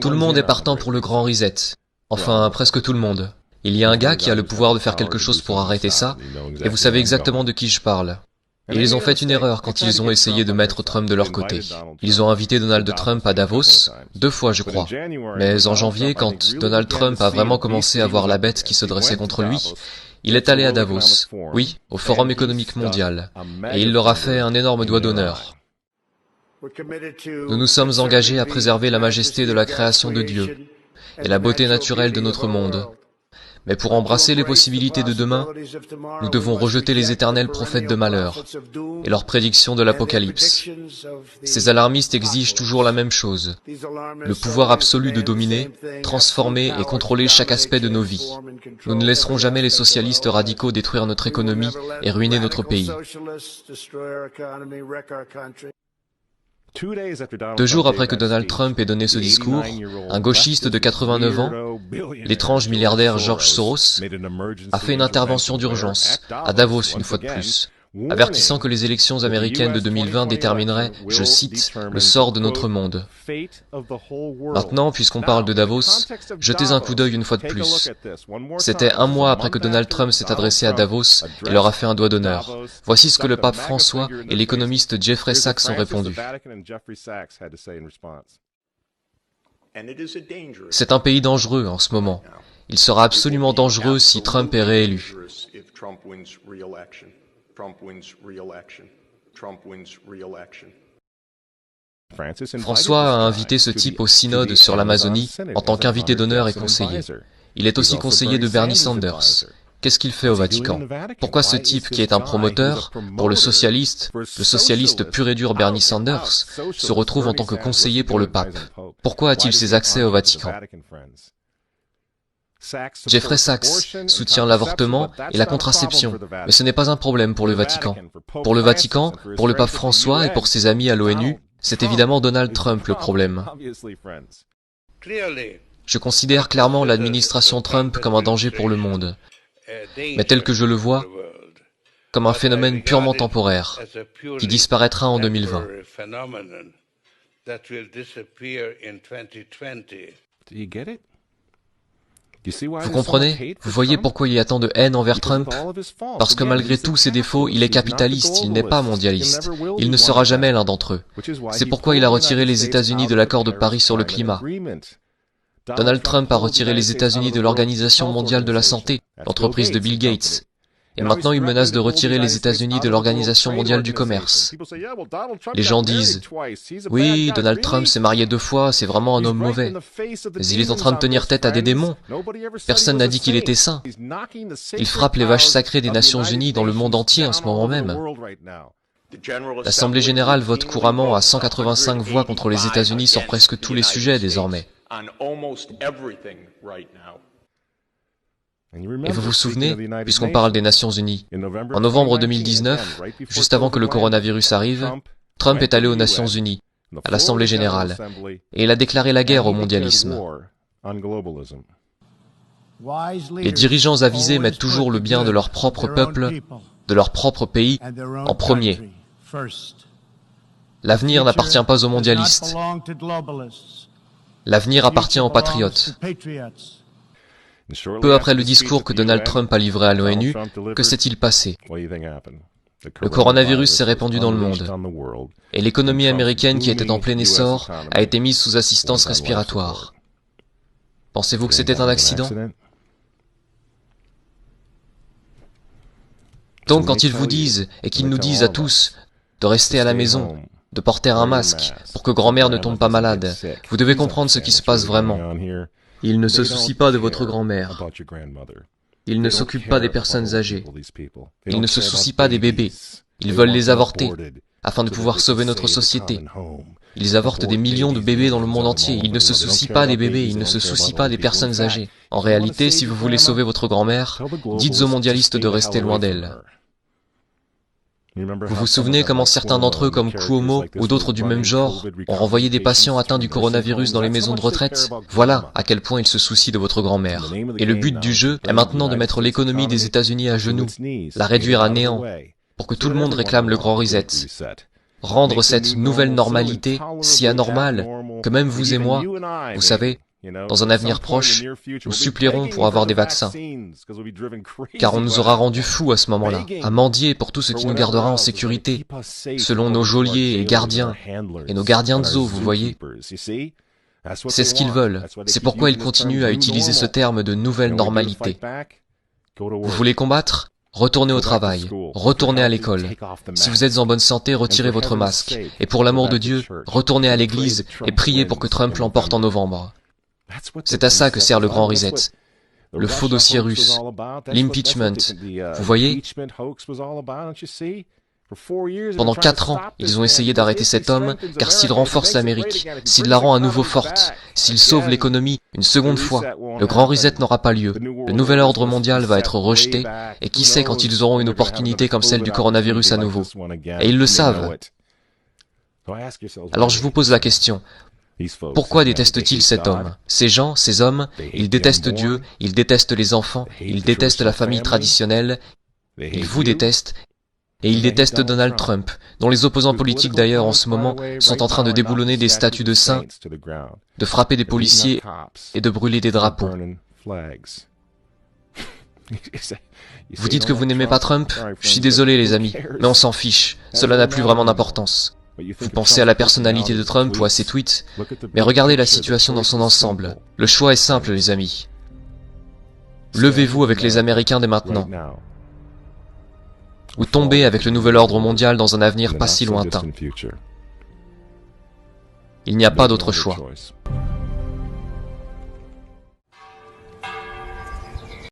Tout le monde est partant pour le grand reset. Enfin, presque tout le monde. Il y a un gars qui a le pouvoir de faire quelque chose pour arrêter ça, et vous savez exactement de qui je parle. Et ils ont fait une erreur quand ils ont essayé de mettre Trump de leur côté. Ils ont invité Donald Trump à Davos, 2 fois je crois. Mais en janvier, quand Donald Trump a vraiment commencé à voir la bête qui se dressait contre lui, il est allé à Davos, oui, au Forum économique mondial, et il leur a fait un énorme doigt d'honneur. Nous nous sommes engagés à préserver la majesté de la création de Dieu et la beauté naturelle de notre monde. Mais pour embrasser les possibilités de demain, nous devons rejeter les éternels prophètes de malheur et leurs prédictions de l'Apocalypse. Ces alarmistes exigent toujours la même chose, le pouvoir absolu de dominer, transformer et contrôler chaque aspect de nos vies. Nous ne laisserons jamais les socialistes radicaux détruire notre économie et ruiner notre pays. 2 jours après que Donald Trump ait donné ce discours, un gauchiste de 89 ans, l'étrange milliardaire George Soros, a fait une intervention d'urgence, à Davos une fois de plus, avertissant que les élections américaines de 2020 détermineraient, je cite, le sort de notre monde. Maintenant, puisqu'on parle de Davos, jetez un coup d'œil une fois de plus. C'était 1 mois après que Donald Trump s'est adressé à Davos et leur a fait un doigt d'honneur. Voici ce que le pape François et l'économiste Jeffrey Sachs ont répondu. C'est un pays dangereux en ce moment. Il sera absolument dangereux si Trump est réélu. François a invité ce type au synode sur l'Amazonie en tant qu'invité d'honneur et conseiller. Il est aussi conseiller de Bernie Sanders. Qu'est-ce qu'il fait au Vatican? Pourquoi ce type qui est un promoteur pour le socialiste pur et dur Bernie Sanders, se retrouve en tant que conseiller pour le pape? Pourquoi a-t-il ces accès au Vatican? Jeffrey Sachs soutient l'avortement et la contraception, mais ce n'est pas un problème pour le Vatican. Pour le Vatican, pour le pape François et pour ses amis à l'ONU, c'est évidemment Donald Trump le problème. Je considère clairement l'administration Trump comme un danger pour le monde, mais tel que je le vois, comme un phénomène purement temporaire, qui disparaîtra en 2020. Vous comprenez? Vous voyez pourquoi il y a tant de haine envers Trump? Parce que malgré tous ses défauts, il est capitaliste, il n'est pas mondialiste. Il ne sera jamais l'un d'entre eux. C'est pourquoi il a retiré les États-Unis de l'accord de Paris sur le climat. Donald Trump a retiré les États-Unis de l'Organisation mondiale de la santé, l'entreprise de Bill Gates. Et maintenant, il menace de retirer les États-Unis de l'Organisation mondiale du commerce. Les gens disent « Oui, Donald Trump s'est marié 2 fois, c'est vraiment un homme mauvais. Mais il est en train de tenir tête à des démons. Personne n'a dit qu'il était saint. Il frappe les vaches sacrées des Nations Unies dans le monde entier en ce moment même. L'Assemblée générale vote couramment à 185 voix contre les États-Unis sur presque tous les sujets désormais. Et vous vous souvenez, puisqu'on parle des Nations Unies, en novembre 2019, juste avant que le coronavirus arrive, Trump est allé aux Nations Unies, à l'Assemblée générale, et il a déclaré la guerre au mondialisme. Les dirigeants avisés mettent toujours le bien de leur propre peuple, de leur propre pays, en premier. L'avenir n'appartient pas aux mondialistes. L'avenir appartient aux patriotes. Peu après le discours que Donald Trump a livré à l'ONU, que s'est-il passé? Le coronavirus s'est répandu dans le monde, et l'économie américaine qui était en plein essor a été mise sous assistance respiratoire. Pensez-vous que c'était un accident? Donc quand ils vous disent, et qu'ils nous disent à tous, de rester à la maison, de porter un masque, pour que grand-mère ne tombe pas malade, vous devez comprendre ce qui se passe vraiment. Ils ne se soucient pas de votre grand-mère. Ils ne s'occupent pas des personnes âgées. Ils ne se soucient pas des bébés. Ils veulent les avorter, afin de pouvoir sauver notre société. Ils avortent des millions de bébés dans le monde entier. Ils ne se soucient pas des bébés, ils ne se soucient pas des personnes âgées. En réalité, si vous voulez sauver votre grand-mère, dites aux mondialistes de rester loin d'elle. Vous vous souvenez comment certains d'entre eux, comme Cuomo ou d'autres du même genre, ont renvoyé des patients atteints du coronavirus dans les maisons de retraite? Voilà à quel point ils se soucient de votre grand-mère. Et le but du jeu est maintenant de mettre l'économie des États-Unis à genoux, la réduire à néant, pour que tout le monde réclame le grand reset. rendre cette nouvelle normalité si anormale que même vous et moi, vous savez, dans un avenir proche, nous supplierons pour avoir des vaccins. Car on nous aura rendus fous à ce moment-là, à mendier pour tout ce qui nous gardera en sécurité, selon nos geôliers et gardiens, et nos gardiens de zoo, vous voyez. C'est ce qu'ils veulent. C'est pourquoi ils continuent à utiliser ce terme de nouvelle normalité. Vous voulez combattre ? Retournez au travail, retournez à l'école. Si vous êtes en bonne santé, retirez votre masque. Et pour l'amour de Dieu, retournez à l'église et priez pour que Trump l'emporte en novembre. C'est à ça que sert le grand reset. Le faux dossier russe, l'impeachment. Vous voyez ? Pendant 4 ans, ils ont essayé d'arrêter cet homme, car s'il renforce l'Amérique, s'il la rend à nouveau forte, s'il sauve l'économie une seconde fois, le grand reset n'aura pas lieu. Le nouvel ordre mondial va être rejeté, et qui sait quand ils auront une opportunité comme celle du coronavirus à nouveau. Et ils le savent. Alors je vous pose la question. Pourquoi détestent-ils cet homme? Ces gens, ces hommes, ils détestent Dieu, ils détestent les enfants, ils détestent la famille traditionnelle, ils vous détestent, et ils détestent Donald Trump, dont les opposants politiques d'ailleurs en ce moment sont en train de déboulonner des statues de saints, de frapper des policiers et de brûler des drapeaux. Vous dites que vous n'aimez pas Trump? Je suis désolé les amis, mais on s'en fiche, cela n'a plus vraiment d'importance. Vous pensez à la personnalité de Trump ou à ses tweets, mais regardez la situation dans son ensemble. Le choix est simple les amis. Levez-vous avec les Américains dès maintenant. Ou tombez avec le nouvel ordre mondial dans un avenir pas si lointain. Il n'y a pas d'autre choix.